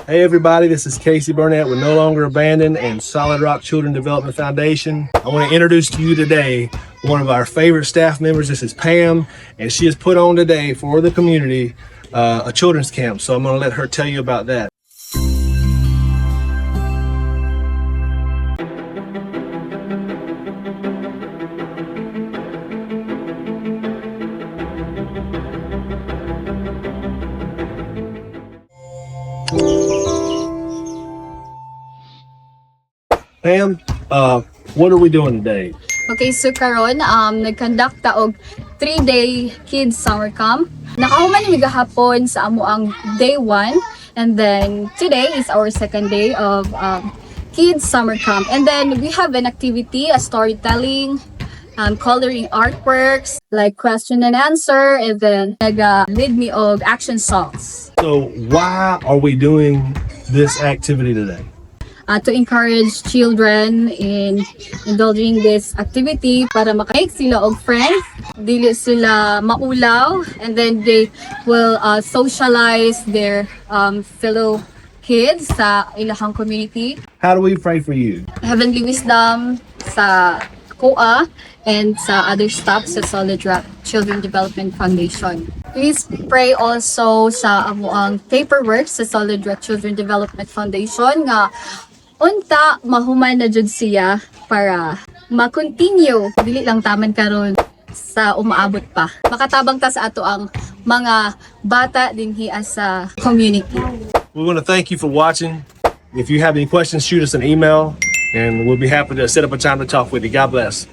Hey everybody, this is Casey Burnett with No Longer Abandoned and Solid Rock Children Development Foundation. I want to introduce to you today one of our favorite staff members. This is Pam, and she has put on today for the community a children's camp. So I'm going to let her tell you about that. Pam, what are we doing today? Okay, so karon nag-conduct ta og 3-day kids summer camp. Nakahuman mi gahapon sa amo ang day 1, and then today is our second day of kids summer camp. And then we have an activity, a storytelling, coloring artworks, like question and answer, and then lead me og action songs. So why are we doing this activity today? To encourage children in indulging this activity para makaik sila og friends, dili sila maulaw, and then they will socialize their fellow kids sa ilahang community. How do we pray for you? Heavenly wisdom sa COA and sa other staff sa Solid Rock Children Development Foundation. Please pray also sa amuang paperwork sa Solid Rock Children Development Foundation nga unta mahuman na jud siya para ma-continue dili lang taman karon sa umaabot pa. Makatabang ta sa ato ang mga bata dinhi sa community. We want to thank you for watching. If you have any questions, shoot us an email and we'll be happy to set up a time to talk with you. God bless.